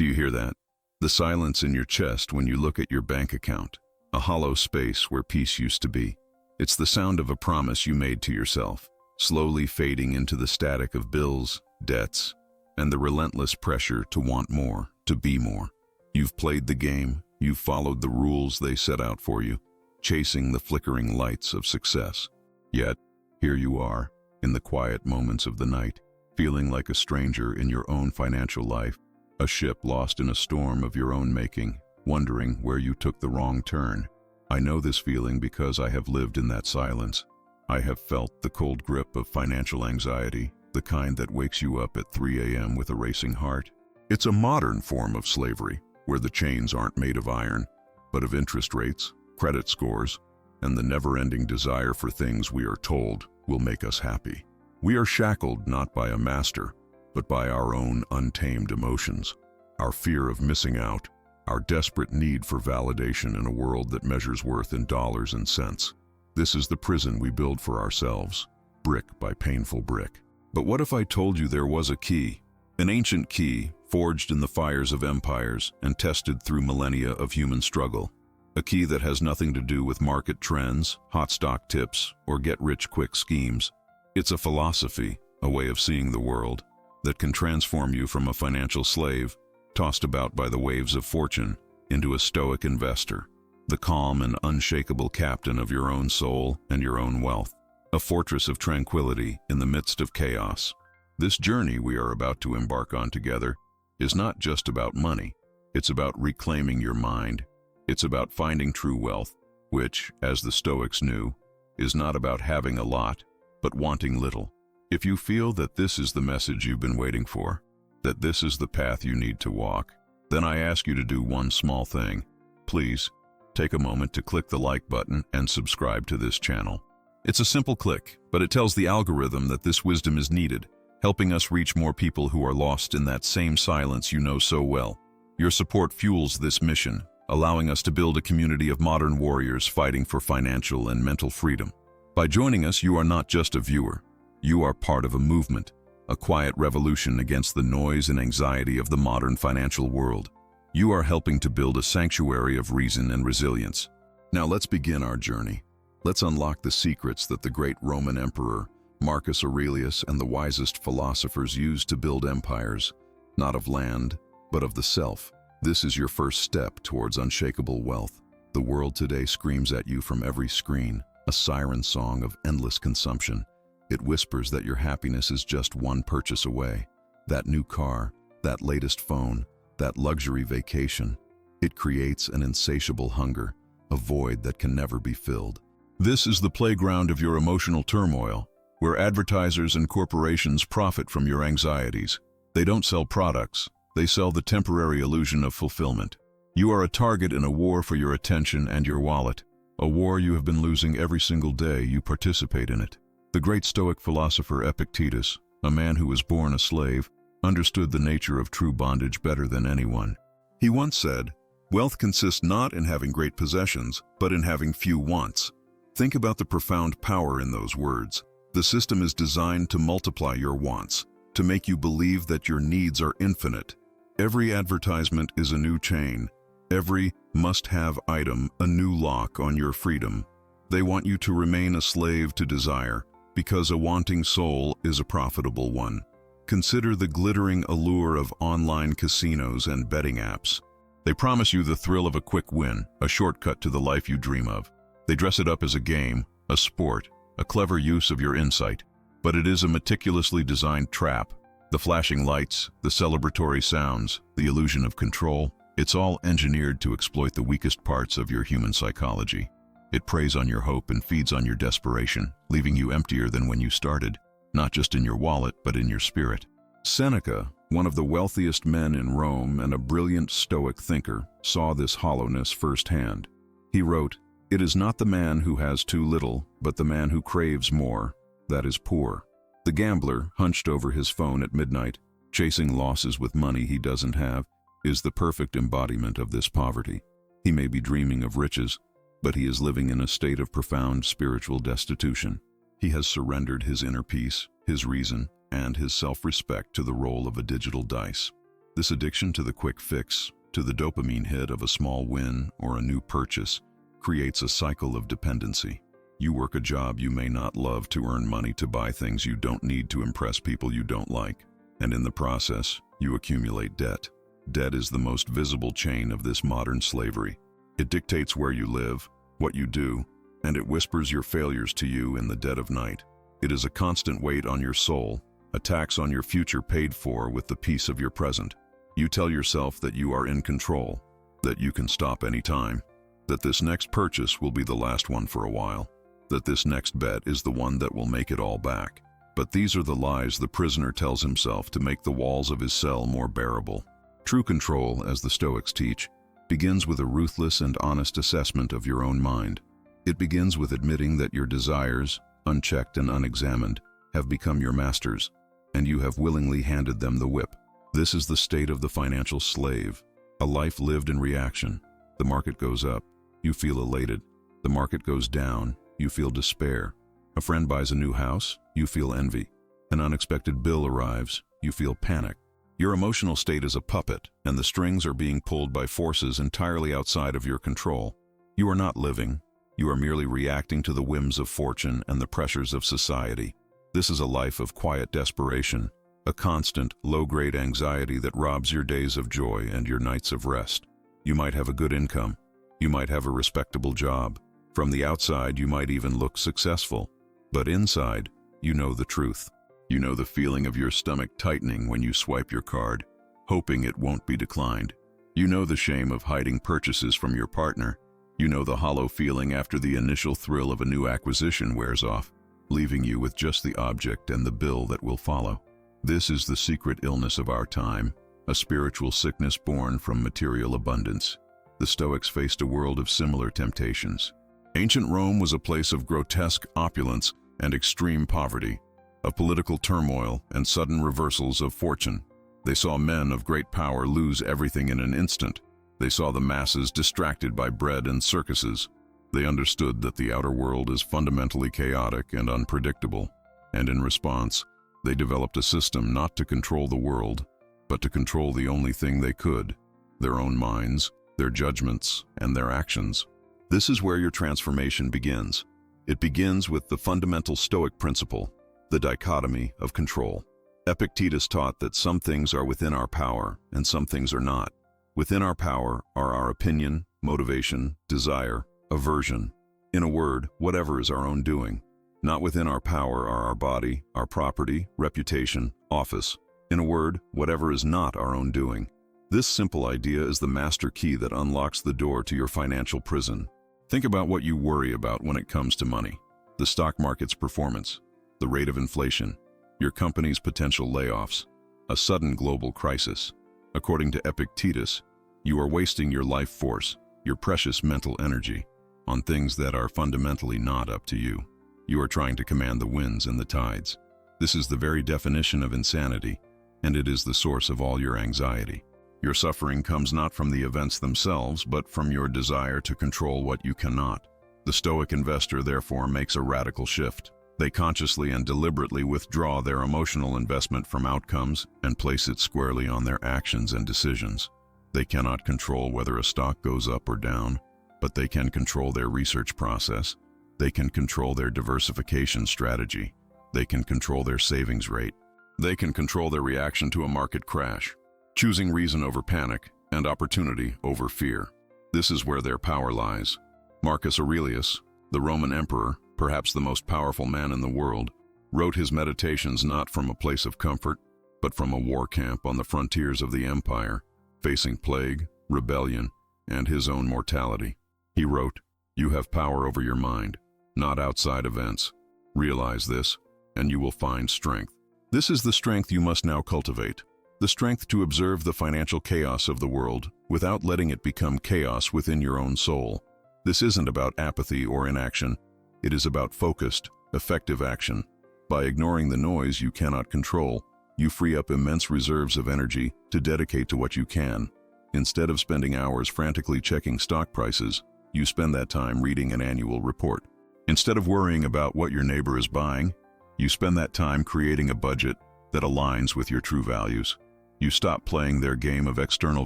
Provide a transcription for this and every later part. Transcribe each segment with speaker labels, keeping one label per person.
Speaker 1: Do you hear that? The silence in your chest when you look at your bank account, a hollow space where peace used to be. It's the sound of a promise you made to yourself, slowly fading into the static of bills, debts, and the relentless pressure to want more, to be more. You've played the game, you've followed the rules they set out for you, chasing the flickering lights of success. Yet, here you are, in the quiet moments of the night, feeling like a stranger in your own financial life, a ship lost in a storm of your own making, wondering where you took the wrong turn. I know this feeling because I have lived in that silence. I have felt the cold grip of financial anxiety, the kind that wakes you up at 3 a.m. with a racing heart. It's a modern form of slavery, where the chains aren't made of iron, but of interest rates, credit scores, and the never-ending desire for things we are told will make us happy. We are shackled not by a master, but by our own untamed emotions, our fear of missing out, our desperate need for validation in a world that measures worth in dollars and cents. This is the prison we build for ourselves, brick by painful brick. But what if I told you there was a key, an ancient key forged in the fires of empires and tested through millennia of human struggle, a key that has nothing to do with market trends, hot stock tips, or get-rich-quick schemes. It's a philosophy, a way of seeing the world, that can transform you from a financial slave, tossed about by the waves of fortune, into a stoic investor, the calm and unshakable captain of your own soul and your own wealth, a fortress of tranquility in the midst of chaos. This journey we are about to embark on together is not just about money. It's about reclaiming your mind. It's about finding true wealth, which, as the Stoics knew, is not about having a lot, but wanting little. If you feel that this is the message you've been waiting for, that this is the path you need to walk, then I ask you to do one small thing. Please, take a moment to click the like button and subscribe to this channel. It's a simple click, but it tells the algorithm that this wisdom is needed, helping us reach more people who are lost in that same silence you know so well. Your support fuels this mission, allowing us to build a community of modern warriors fighting for financial and mental freedom. By joining us, you are not just a viewer. You are part of a movement, a quiet revolution against the noise and anxiety of the modern financial world. You are helping to build a sanctuary of reason and resilience. Now let's begin our journey. Let's unlock the secrets that the great Roman emperor, Marcus Aurelius, and the wisest philosophers used to build empires, not of land, but of the self. This is your first step towards unshakable wealth. The world today screams at you from every screen, a siren song of endless consumption. It whispers that your happiness is just one purchase away. That new car, that latest phone, that luxury vacation. It creates an insatiable hunger, a void that can never be filled. This is the playground of your emotional turmoil, where advertisers and corporations profit from your anxieties. They don't sell products, they sell the temporary illusion of fulfillment. You are a target in a war for your attention and your wallet, a war you have been losing every single day you participate in it. The great Stoic philosopher Epictetus, a man who was born a slave, understood the nature of true bondage better than anyone. He once said, "Wealth consists not in having great possessions, but in having few wants." Think about the profound power in those words. The system is designed to multiply your wants, to make you believe that your needs are infinite. Every advertisement is a new chain, every must-have item a new lock on your freedom. They want you to remain a slave to desire, because a wanting soul is a profitable one. Consider the glittering allure of online casinos and betting apps. They promise you the thrill of a quick win, a shortcut to the life you dream of. They dress it up as a game, a sport, a clever use of your insight. But it is a meticulously designed trap. The flashing lights, the celebratory sounds, the illusion of control, it's all engineered to exploit the weakest parts of your human psychology. It preys on your hope and feeds on your desperation, leaving you emptier than when you started, not just in your wallet, but in your spirit. Seneca, one of the wealthiest men in Rome and a brilliant Stoic thinker, saw this hollowness firsthand. He wrote, "It is not the man who has too little, but the man who craves more, that is poor." The gambler, hunched over his phone at midnight, chasing losses with money he doesn't have, is the perfect embodiment of this poverty. He may be dreaming of riches, but he is living in a state of profound spiritual destitution. He has surrendered his inner peace, his reason, and his self-respect to the role of a digital dice. This addiction to the quick fix, to the dopamine hit of a small win or a new purchase, creates a cycle of dependency. You work a job you may not love to earn money to buy things you don't need to impress people you don't like. And in the process, you accumulate debt. Debt is the most visible chain of this modern slavery. It dictates where you live, what you do, and it whispers your failures to you in the dead of night. It is a constant weight on your soul, a tax on your future paid for with the peace of your present. You tell yourself that you are in control, that you can stop any time, that this next purchase will be the last one for a while, that this next bet is the one that will make it all back. But these are the lies the prisoner tells himself to make the walls of his cell more bearable. True control, as the Stoics teach, begins with a ruthless and honest assessment of your own mind. It begins with admitting that your desires, unchecked and unexamined, have become your masters, and you have willingly handed them the whip. This is the state of the financial slave, a life lived in reaction. The market goes up, you feel elated. The market goes down, you feel despair. A friend buys a new house, you feel envy. An unexpected bill arrives, you feel panic. Your emotional state is a puppet, and the strings are being pulled by forces entirely outside of your control. You are not living. You are merely reacting to the whims of fortune and the pressures of society. This is a life of quiet desperation, a constant, low-grade anxiety that robs your days of joy and your nights of rest. You might have a good income. You might have a respectable job. From the outside, you might even look successful. But inside, you know the truth. You know the feeling of your stomach tightening when you swipe your card, hoping it won't be declined. You know the shame of hiding purchases from your partner. You know the hollow feeling after the initial thrill of a new acquisition wears off, leaving you with just the object and the bill that will follow. This is the secret illness of our time, a spiritual sickness born from material abundance. The Stoics faced a world of similar temptations. Ancient Rome was a place of grotesque opulence and extreme poverty, of political turmoil and sudden reversals of fortune. They saw men of great power lose everything in an instant. They saw the masses distracted by bread and circuses. They understood that the outer world is fundamentally chaotic and unpredictable, and in response, they developed a system not to control the world, but to control the only thing they could: their own minds, their judgments, and their actions. This is where your transformation begins. It begins with the fundamental Stoic principle, the dichotomy of control. Epictetus taught that some things are within our power and some things are not. Within our power are our opinion, motivation, desire, aversion. In a word, whatever is our own doing. Not within our power are our body, our property, reputation, office. In a word, whatever is not our own doing. This simple idea is the master key that unlocks the door to your financial prison. Think about what you worry about when it comes to money. The stock market's performance, the rate of inflation, your company's potential layoffs, a sudden global crisis. According to Epictetus, you are wasting your life force, your precious mental energy, on things that are fundamentally not up to you. You are trying to command the winds and the tides. This is the very definition of insanity, and it is the source of all your anxiety. Your suffering comes not from the events themselves, but from your desire to control what you cannot. The Stoic investor, therefore, makes a radical shift. They consciously and deliberately withdraw their emotional investment from outcomes and place it squarely on their actions and decisions. They cannot control whether a stock goes up or down, but they can control their research process. They can control their diversification strategy. They can control their savings rate. They can control their reaction to a market crash, choosing reason over panic and opportunity over fear. This is where their power lies. Marcus Aurelius, the Roman emperor, perhaps the most powerful man in the world, wrote his meditations not from a place of comfort, but from a war camp on the frontiers of the empire, facing plague, rebellion, and his own mortality. He wrote, "You have power over your mind, not outside events. Realize this, and you will find strength." This is the strength you must now cultivate. The strength to observe the financial chaos of the world without letting it become chaos within your own soul. This isn't about apathy or inaction. It is about focused, effective action. By ignoring the noise you cannot control, you free up immense reserves of energy to dedicate to what you can. Instead of spending hours frantically checking stock prices, you spend that time reading an annual report. Instead of worrying about what your neighbor is buying, you spend that time creating a budget that aligns with your true values. You stop playing their game of external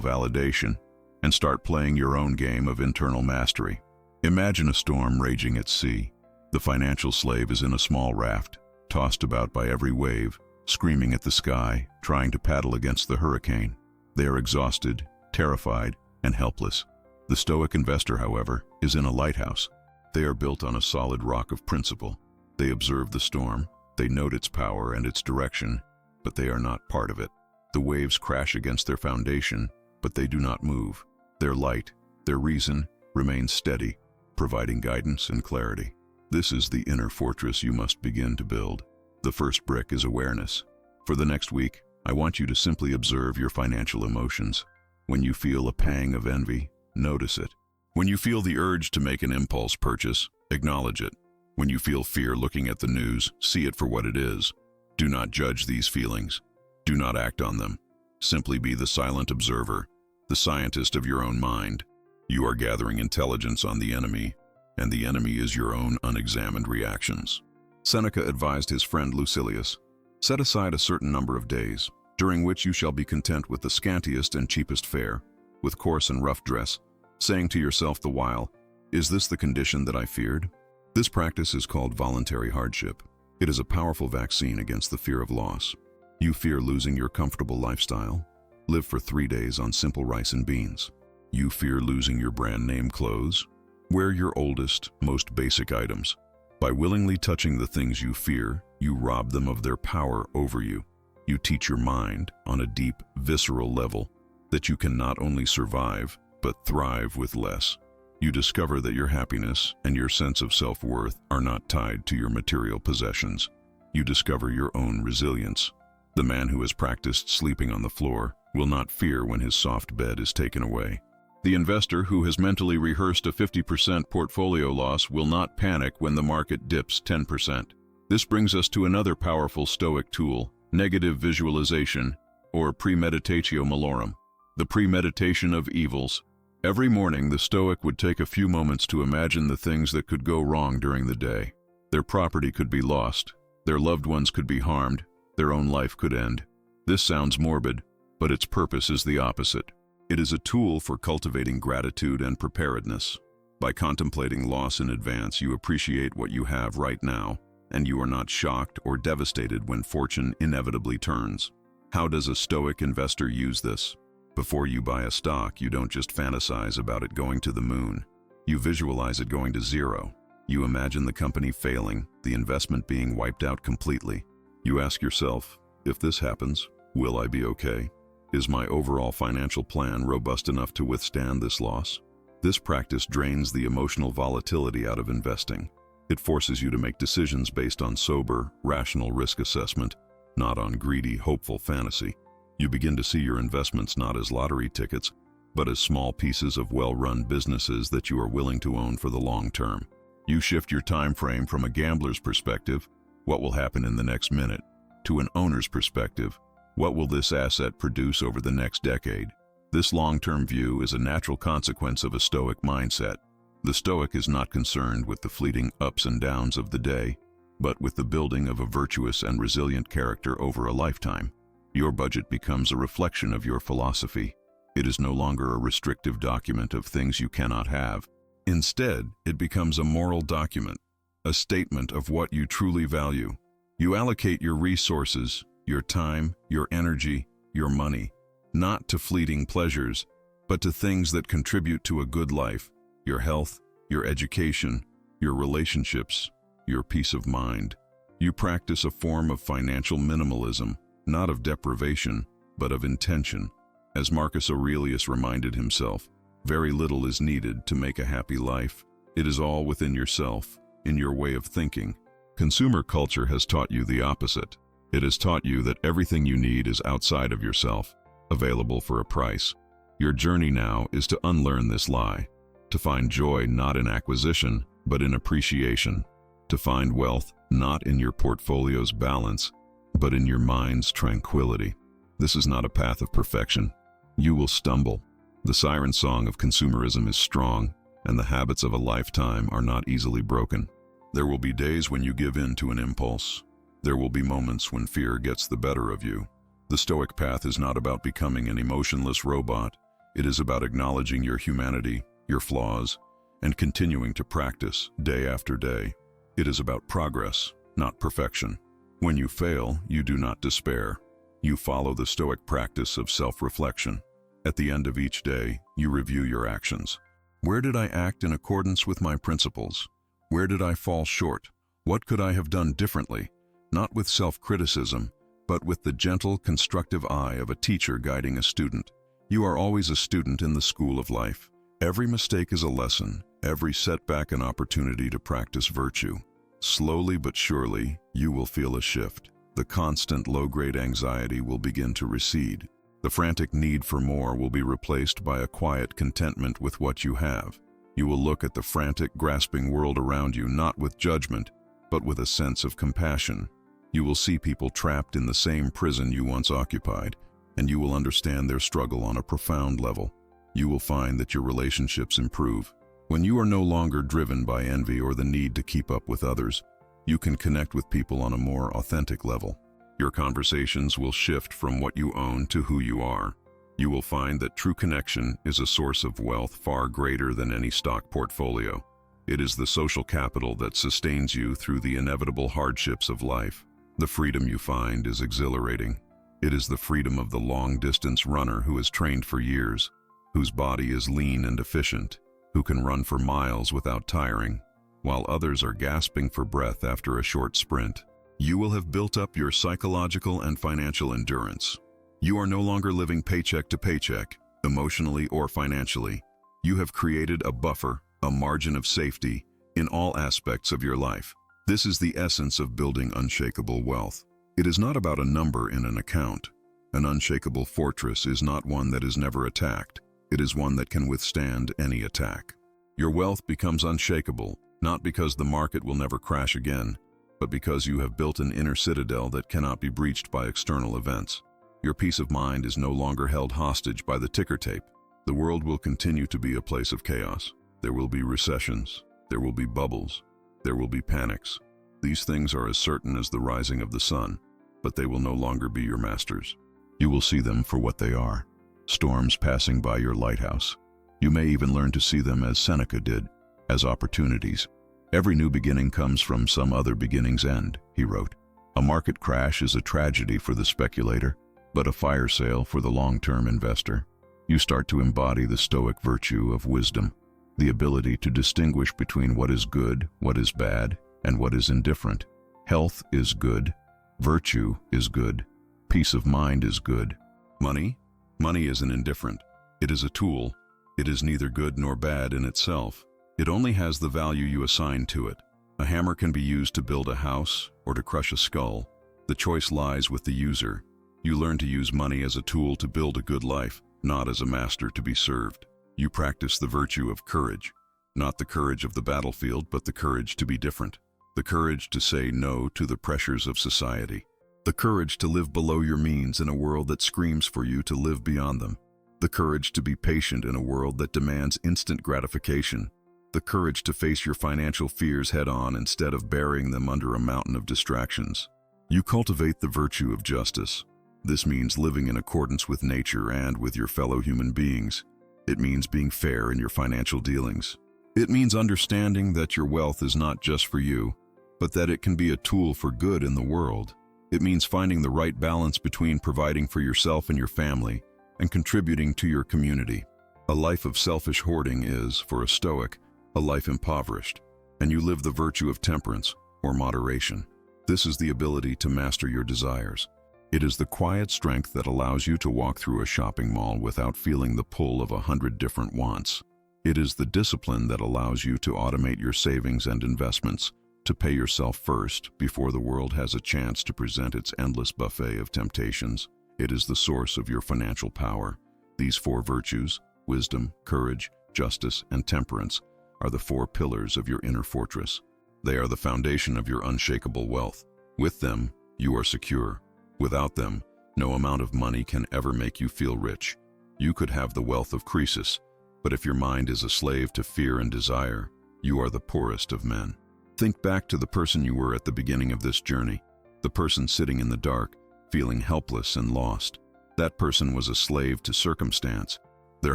Speaker 1: validation and start playing your own game of internal mastery. Imagine a storm raging at sea. The financial slave is in a small raft, tossed about by every wave, screaming at the sky, trying to paddle against the hurricane. They are exhausted, terrified, and helpless. The Stoic investor, however, is in a lighthouse. They are built on a solid rock of principle. They observe the storm, they note its power and its direction, but they are not part of it. The waves crash against their foundation, but they do not move. Their light, their reason, remains steady, providing guidance and clarity. This is the inner fortress you must begin to build. The first brick is awareness. For the next week, I want you to simply observe your financial emotions. When you feel a pang of envy, notice it. When you feel the urge to make an impulse purchase, acknowledge it. When you feel fear looking at the news, see it for what it is. Do not judge these feelings. Do not act on them. Simply be the silent observer, the scientist of your own mind. You are gathering intelligence on the enemy, and the enemy is your own unexamined reactions. Seneca advised his friend Lucilius, "Set aside a certain number of days, during which you shall be content with the scantiest and cheapest fare, with coarse and rough dress, saying to yourself the while, 'Is this the condition that I feared?'" This practice is called voluntary hardship. It is a powerful vaccine against the fear of loss. You fear losing your comfortable lifestyle? Live for 3 days on simple rice and beans. You fear losing your brand name clothes? Wear your oldest, most basic items. By willingly touching the things you fear, you rob them of their power over you. You teach your mind, on a deep, visceral level, that you can not only survive, but thrive with less. You discover that your happiness and your sense of self-worth are not tied to your material possessions. You discover your own resilience. The man who has practiced sleeping on the floor will not fear when his soft bed is taken away. The investor who has mentally rehearsed a 50% portfolio loss will not panic when the market dips 10%. This brings us to another powerful Stoic tool, negative visualization, or premeditatio malorum, the premeditation of evils. Every morning, the Stoic would take a few moments to imagine the things that could go wrong during the day. Their property could be lost, their loved ones could be harmed, their own life could end. This sounds morbid, but its purpose is the opposite. It is a tool for cultivating gratitude and preparedness. By contemplating loss in advance, you appreciate what you have right now, and you are not shocked or devastated when fortune inevitably turns. How does a Stoic investor use this? Before you buy a stock, you don't just fantasize about it going to the moon. You visualize it going to zero. You imagine the company failing, the investment being wiped out completely. You ask yourself, if this happens, will I be okay? Is my overall financial plan robust enough to withstand this loss? This practice drains the emotional volatility out of investing. It forces you to make decisions based on sober, rational risk assessment, not on greedy, hopeful fantasy. You begin to see your investments not as lottery tickets, but as small pieces of well-run businesses that you are willing to own for the long term. You shift your time frame from a gambler's perspective, what will happen in the next minute, to an owner's perspective, what will this asset produce over the next decade? This long-term view is a natural consequence of a Stoic mindset. The Stoic is not concerned with the fleeting ups and downs of the day, but with the building of a virtuous and resilient character over a lifetime. Your budget becomes a reflection of your philosophy. It is no longer a restrictive document of things you cannot have. Instead, it becomes a moral document, a statement of what you truly value. You allocate your resources, your time, your energy, your money, not to fleeting pleasures, but to things that contribute to a good life, your health, your education, your relationships, your peace of mind. You practice a form of financial minimalism, not of deprivation, but of intention. As Marcus Aurelius reminded himself, very little is needed to make a happy life. It is all within yourself, in your way of thinking. Consumer culture has taught you the opposite. It has taught you that everything you need is outside of yourself, available for a price. Your journey now is to unlearn this lie, to find joy not in acquisition, but in appreciation, to find wealth not in your portfolio's balance, but in your mind's tranquility. This is not a path of perfection. You will stumble. The siren song of consumerism is strong, and the habits of a lifetime are not easily broken. There will be days when you give in to an impulse. There will be moments when fear gets the better of you. The Stoic path is not about becoming an emotionless robot. It is about acknowledging your humanity, your flaws, and continuing to practice day after day. It is about progress, not perfection. When you fail, you do not despair. You follow the Stoic practice of self-reflection. At the end of each day, you review your actions. Where did I act in accordance with my principles? Where did I fall short? What could I have done differently? Not with self-criticism, but with the gentle, constructive eye of a teacher guiding a student. You are always a student in the school of life. Every mistake is a lesson, every setback an opportunity to practice virtue. Slowly but surely, you will feel a shift. The constant low-grade anxiety will begin to recede. The frantic need for more will be replaced by a quiet contentment with what you have. You will look at the frantic, grasping world around you not with judgment, but with a sense of compassion. You will see people trapped in the same prison you once occupied, and you will understand their struggle on a profound level. You will find that your relationships improve. When you are no longer driven by envy or the need to keep up with others, you can connect with people on a more authentic level. Your conversations will shift from what you own to who you are. You will find that true connection is a source of wealth far greater than any stock portfolio. It is the social capital that sustains you through the inevitable hardships of life. The freedom you find is exhilarating. It is the freedom of the long-distance runner who has trained for years, whose body is lean and efficient, who can run for miles without tiring, while others are gasping for breath after a short sprint. You will have built up your psychological and financial endurance. You are no longer living paycheck to paycheck, emotionally or financially. You have created a buffer, a margin of safety, in all aspects of your life. This is the essence of building unshakable wealth. It is not about a number in an account. An unshakable fortress is not one that is never attacked. It is one that can withstand any attack. Your wealth becomes unshakable, not because the market will never crash again, but because you have built an inner citadel that cannot be breached by external events. Your peace of mind is no longer held hostage by the ticker tape. The world will continue to be a place of chaos. There will be recessions. There will be bubbles. There will be panics. These things are as certain as the rising of the sun, but they will no longer be your masters. You will see them for what they are, storms passing by your lighthouse. You may even learn to see them as Seneca did, as opportunities. Every new beginning comes from some other beginning's end, he wrote. A market crash is a tragedy for the speculator, but a fire sale for the long-term investor. You start to embody the Stoic virtue of wisdom, the ability to distinguish between what is good, what is bad, and what is indifferent. Health is good. Virtue is good. Peace of mind is good. Money? Money isn't indifferent. It is a tool. It is neither good nor bad in itself. It only has the value you assign to it. A hammer can be used to build a house or to crush a skull. The choice lies with the user. You learn to use money as a tool to build a good life, not as a master to be served. You practice the virtue of courage. Not the courage of the battlefield, but the courage to be different. The courage to say no to the pressures of society. The courage to live below your means in a world that screams for you to live beyond them. The courage to be patient in a world that demands instant gratification. The courage to face your financial fears head-on instead of burying them under a mountain of distractions. You cultivate the virtue of justice. This means living in accordance with nature and with your fellow human beings. It means being fair in your financial dealings. It means understanding that your wealth is not just for you, but that it can be a tool for good in the world. It means finding the right balance between providing for yourself and your family and contributing to your community. A life of selfish hoarding is, for a Stoic, a life impoverished, and you live the virtue of temperance, or moderation. This is the ability to master your desires. It is the quiet strength that allows you to walk through a shopping mall without feeling the pull of 100 different wants. It is the discipline that allows you to automate your savings and investments, to pay yourself first before the world has a chance to present its endless buffet of temptations. It is the source of your financial power. These four virtues, wisdom, courage, justice, and temperance, are the four pillars of your inner fortress. They are the foundation of your unshakable wealth. With them, you are secure. Without them, no amount of money can ever make you feel rich. You could have the wealth of Croesus, but if your mind is a slave to fear and desire, you are the poorest of men. Think back to the person you were at the beginning of this journey, the person sitting in the dark, feeling helpless and lost. That person was a slave to circumstance. Their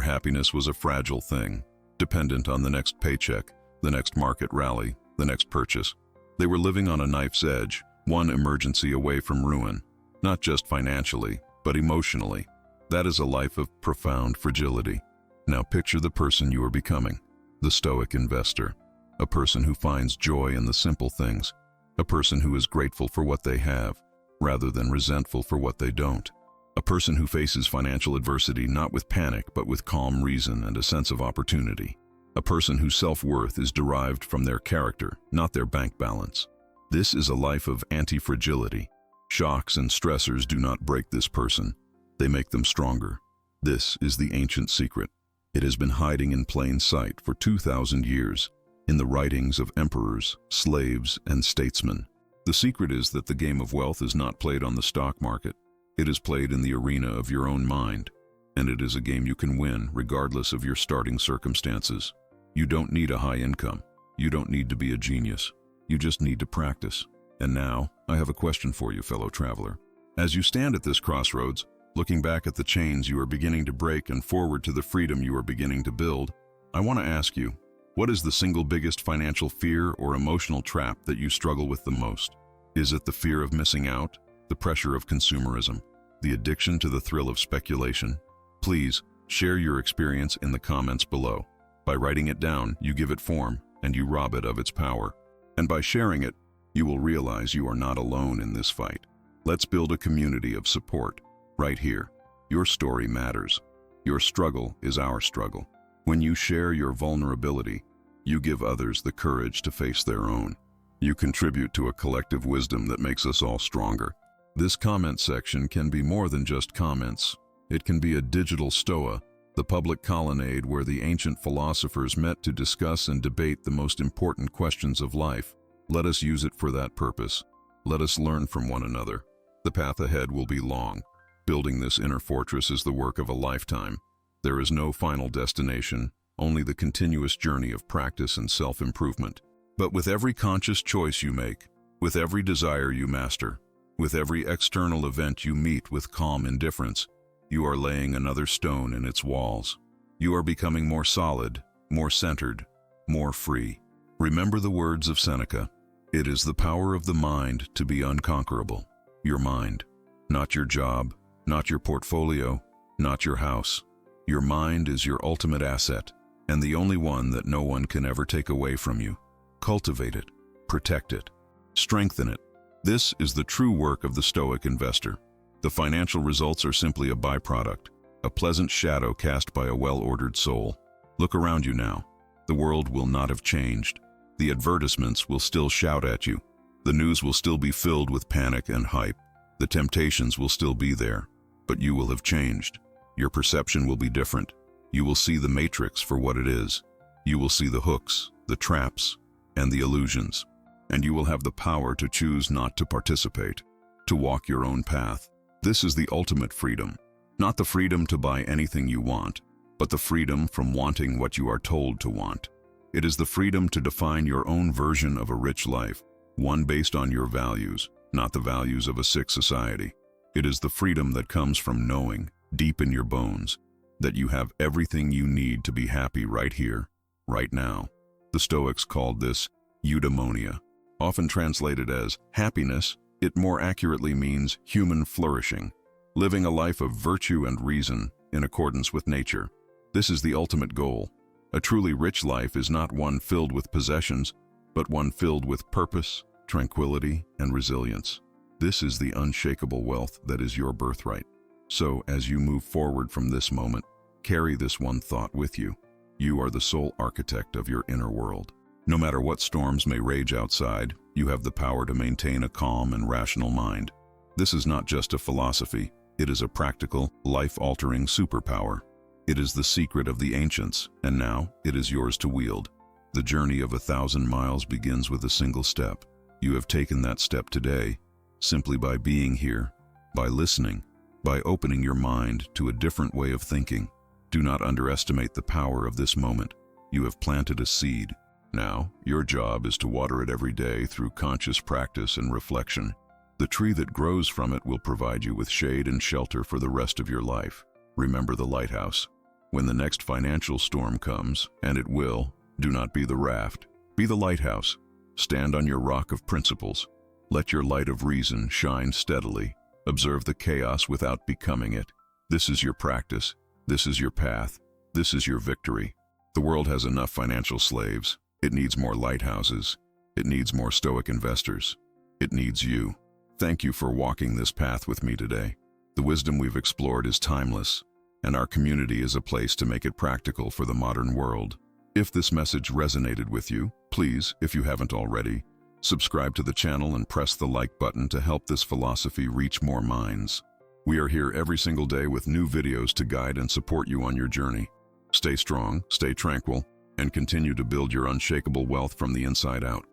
Speaker 1: happiness was a fragile thing, dependent on the next paycheck, the next market rally, the next purchase. They were living on a knife's edge, one emergency away from ruin, not just financially, but emotionally. That is a life of profound fragility. Now picture the person you are becoming, the Stoic investor, a person who finds joy in the simple things, a person who is grateful for what they have, rather than resentful for what they don't, a person who faces financial adversity not with panic but with calm reason and a sense of opportunity, a person whose self-worth is derived from their character, not their bank balance. This is a life of anti-fragility. Shocks and stressors do not break this person, they make them stronger. This is the ancient secret. It has been hiding in plain sight for 2,000 years, in the writings of emperors, slaves, and statesmen. The secret is that the game of wealth is not played on the stock market. It is played in the arena of your own mind, and it is a game you can win regardless of your starting circumstances. You don't need a high income. You don't need to be a genius. You just need to practice. And now, I have a question for you, fellow traveler. As you stand at this crossroads, looking back at the chains you are beginning to break and forward to the freedom you are beginning to build, I want to ask you, what is the single biggest financial fear or emotional trap that you struggle with the most? Is it the fear of missing out, the pressure of consumerism, the addiction to the thrill of speculation? Please, share your experience in the comments below. By writing it down, you give it form, and you rob it of its power. And by sharing it, you will realize you are not alone in this fight. Let's build a community of support, right here. Your story matters. Your struggle is our struggle. When you share your vulnerability, you give others the courage to face their own. You contribute to a collective wisdom that makes us all stronger. This comment section can be more than just comments. It can be a digital stoa, the public colonnade where the ancient philosophers met to discuss and debate the most important questions of life. Let us use it for that purpose. Let us learn from one another. The path ahead will be long. Building this inner fortress is the work of a lifetime. There is no final destination, only the continuous journey of practice and self-improvement. But with every conscious choice you make, with every desire you master, with every external event you meet with calm indifference, you are laying another stone in its walls. You are becoming more solid, more centered, more free. Remember the words of Seneca. It is the power of the mind to be unconquerable. Your mind, not your job, not your portfolio, not your house. Your mind is your ultimate asset, and the only one that no one can ever take away from you. Cultivate it, protect it, strengthen it. This is the true work of the Stoic investor. The financial results are simply a byproduct, a pleasant shadow cast by a well-ordered soul. Look around you now. The world will not have changed. The advertisements will still shout at you. The news will still be filled with panic and hype. The temptations will still be there, but you will have changed. Your perception will be different. You will see the matrix for what it is. You will see the hooks, the traps, and the illusions. And you will have the power to choose not to participate, to walk your own path. This is the ultimate freedom. Not the freedom to buy anything you want, but the freedom from wanting what you are told to want. It is the freedom to define your own version of a rich life, one based on your values, not the values of a sick society. It is the freedom that comes from knowing, deep in your bones, that you have everything you need to be happy right here, right now. The Stoics called this eudaimonia. Often translated as happiness, it more accurately means human flourishing, living a life of virtue and reason in accordance with nature. This is the ultimate goal. A truly rich life is not one filled with possessions, but one filled with purpose, tranquility, and resilience. This is the unshakable wealth that is your birthright. So, as you move forward from this moment, carry this one thought with you. You are the sole architect of your inner world. No matter what storms may rage outside, you have the power to maintain a calm and rational mind. This is not just a philosophy, it is a practical, life-altering superpower. It is the secret of the ancients, and now it is yours to wield. The journey of 1,000 miles begins with a single step. You have taken that step today, simply by being here, by listening, by opening your mind to a different way of thinking. Do not underestimate the power of this moment. You have planted a seed. Now, your job is to water it every day through conscious practice and reflection. The tree that grows from it will provide you with shade and shelter for the rest of your life. Remember the lighthouse. When the next financial storm comes, and it will, do not be the raft. Be the lighthouse. Stand on your rock of principles. Let your light of reason shine steadily. Observe the chaos without becoming it. This is your practice. This is your path. This is your victory. The world has enough financial slaves. It needs more lighthouses. It needs more Stoic investors. It needs you. Thank you for walking this path with me today. The wisdom we've explored is timeless, and our community is a place to make it practical for the modern world. If this message resonated with you, please, if you haven't already, subscribe to the channel and press the like button to help this philosophy reach more minds. We are here every single day with new videos to guide and support you on your journey. Stay strong, stay tranquil, and continue to build your unshakable wealth from the inside out.